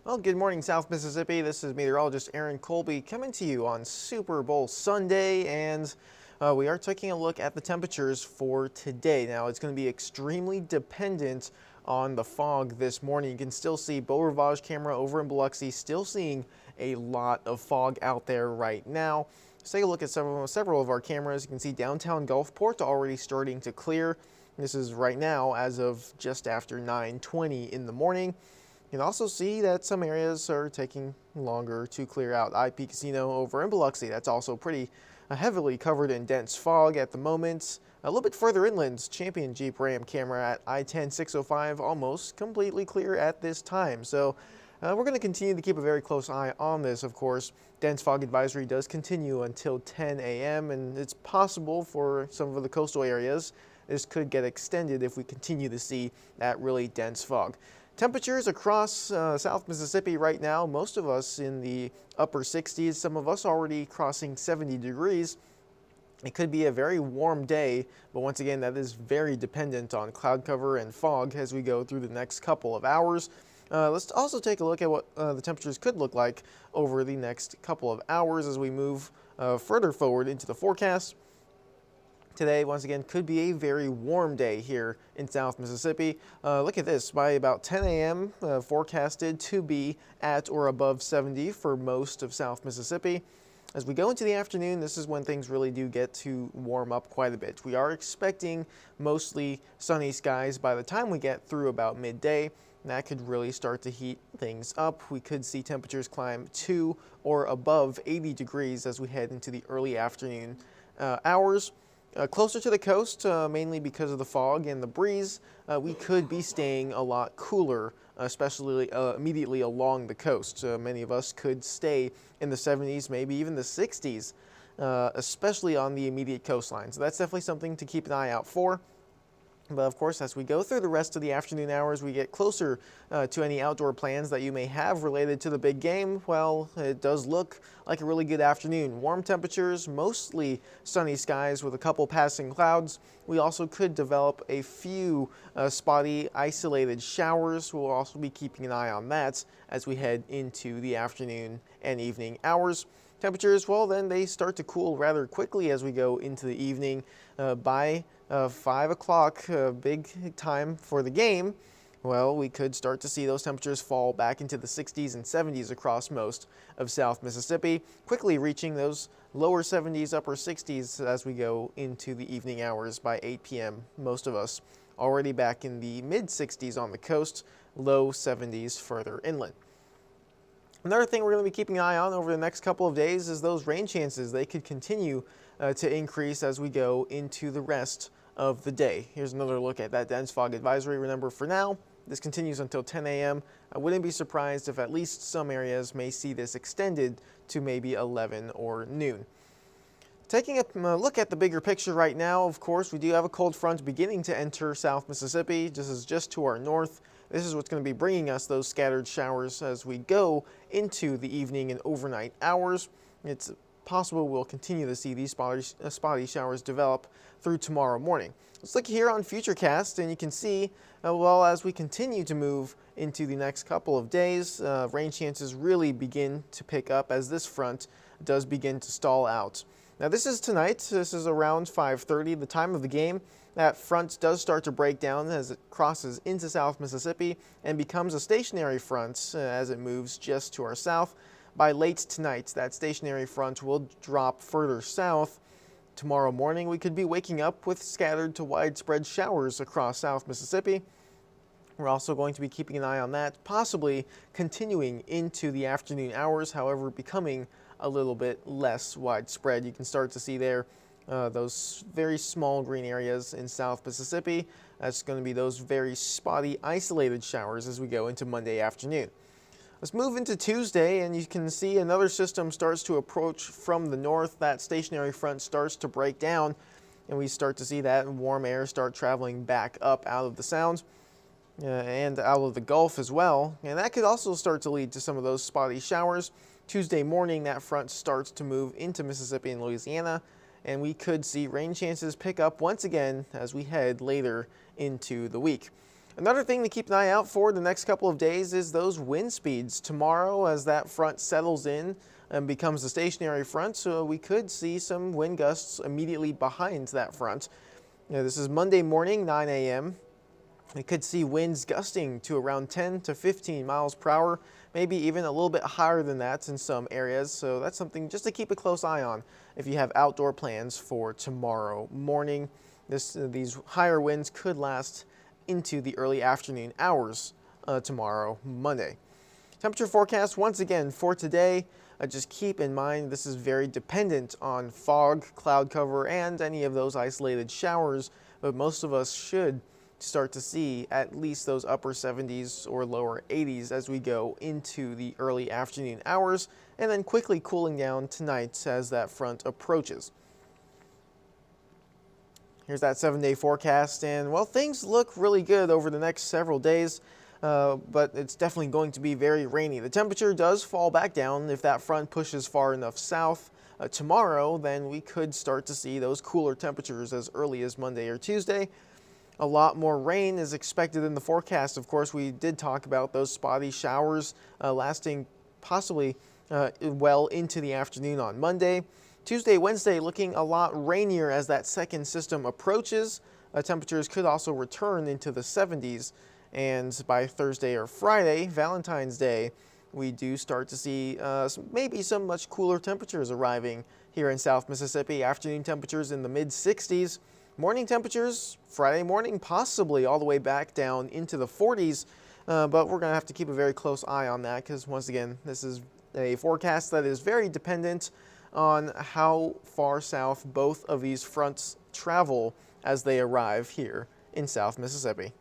Well, good morning, South Mississippi. This is Meteorologist Aaron Colby coming to you on Super Bowl Sunday, and we are taking a look at the temperatures for today. Now, it's going to be extremely dependent on the fog this morning. You can still see Beau Rivage camera over in Biloxi, still seeing a lot of fog out there right now. Let's take a look at several of our cameras. You can see downtown Gulfport already starting to clear. This is right now as of just after 9:20 in the morning. You can also see that some areas are taking longer to clear out. IP Casino over in Biloxi, that's also pretty heavily covered in dense fog at the moment. A little bit further inland, Champion Jeep Ram camera at I-10 605 almost completely clear at this time. So we're going to continue to keep a very close eye on this, of course. Dense fog advisory does continue until 10 a.m. and it's possible for some of the coastal areas this could get extended if we continue to see that really dense fog. Temperatures across South Mississippi right now, most of us in the upper 60s, some of us already crossing 70 degrees. It could be a very warm day, but once again, that is very dependent on cloud cover and fog as we go through the next couple of hours. Let's also take a look at what the temperatures could look like over the next couple of hours as we move further forward into the forecast. Today, once again, could be a very warm day here in South Mississippi. Look at this, by about 10 a.m. Forecasted to be at or above 70 for most of South Mississippi. As we go into the afternoon, this is when things really do get to warm up quite a bit. We are expecting mostly sunny skies by the time we get through about midday. That could really start to heat things up. We could see temperatures climb to or above 80 degrees as we head into the early afternoon hours. Closer to the coast, mainly because of the fog and the breeze, we could be staying a lot cooler, especially immediately along the coast. Many of us could stay in the 70s, maybe even the 60s, especially on the immediate coastline. So that's definitely something to keep an eye out for. But of course, as we go through the rest of the afternoon hours, we get closer to any outdoor plans that you may have related to the big game. Well, it does look like a really good afternoon. Warm temperatures, mostly sunny skies with a couple passing clouds. We also could develop a few spotty, isolated showers. We'll also be keeping an eye on that as we head into the afternoon and evening hours. Temperatures, well, then they start to cool rather quickly as we go into the evening. By 5 o'clock, big time for the game, well, we could start to see those temperatures fall back into the 60s and 70s across most of South Mississippi, quickly reaching those lower 70s, upper 60s as we go into the evening hours by 8 p.m. Most of us already back in the mid 60s on the coast, low 70s further inland. Another thing we're going to be keeping an eye on over the next couple of days is those rain chances. They could continue to increase as we go into the rest of the day. Here's another look at that dense fog advisory. Remember, for now, this continues until 10 a.m. I wouldn't be surprised if at least some areas may see this extended to maybe 11 or noon. Taking a look at the bigger picture right now, of course, we do have a cold front beginning to enter South Mississippi. This is just to our north. This is what's going to be bringing us those scattered showers as we go into the evening and overnight hours. It's possible we'll continue to see these spotty showers develop through tomorrow morning. Let's look here on Futurecast, and you can see, well, as we continue to move into the next couple of days, rain chances really begin to pick up as this front does begin to stall out. Now, this is tonight. This is around 5:30, the time of the game. That front does start to break down as it crosses into South Mississippi and becomes a stationary front as it moves just to our south. By late tonight, that stationary front will drop further south. Tomorrow morning, we could be waking up with scattered to widespread showers across South Mississippi. We're also going to be keeping an eye on that, possibly continuing into the afternoon hours, however, becoming a little bit less widespread. You can start to see there those very small green areas in South Mississippi. That's going to be those very spotty, isolated showers as we go into Monday afternoon. Let's move into Tuesday, and you can see another system starts to approach from the north. That stationary front starts to break down, and we start to see that warm air start traveling back up out of the Sound and out of the Gulf as well. And that could also start to lead to some of those spotty showers. Tuesday morning, that front starts to move into Mississippi and Louisiana, and we could see rain chances pick up once again as we head later into the week. Another thing to keep an eye out for the next couple of days is those wind speeds. Tomorrow, as that front settles in and becomes a stationary front, so we could see some wind gusts immediately behind that front. This is Monday morning, 9 a.m. We could see winds gusting to around 10 to 15 miles per hour, maybe even a little bit higher than that in some areas. So that's something just to keep a close eye on if you have outdoor plans for tomorrow morning. These higher winds could last into the early afternoon hours tomorrow, Monday. Temperature forecast once again for today. Just keep in mind this is very dependent on fog, cloud cover, and any of those isolated showers, but most of us should start to see at least those upper 70s or lower 80s as we go into the early afternoon hours, and then quickly cooling down tonight as that front approaches. Here's that 7-day forecast, and well, things look really good over the next several days, but it's definitely going to be very rainy. The temperature does fall back down if that front pushes far enough south tomorrow. Then we could start to see those cooler temperatures as early as Monday or Tuesday. A lot more rain is expected in the forecast. Of course, we did talk about those spotty showers lasting possibly well into the afternoon on Monday. Tuesday, Wednesday looking a lot rainier as that second system approaches. Temperatures could also return into the 70s. And by Thursday or Friday, Valentine's Day, we do start to see maybe some much cooler temperatures arriving here in South Mississippi. Afternoon temperatures in the mid-60s. Morning temperatures, Friday morning, possibly all the way back down into the 40s. But we're going to have to keep a very close eye on that because, once again, this is a forecast that is very dependent on how far south both of these fronts travel as they arrive here in South Mississippi.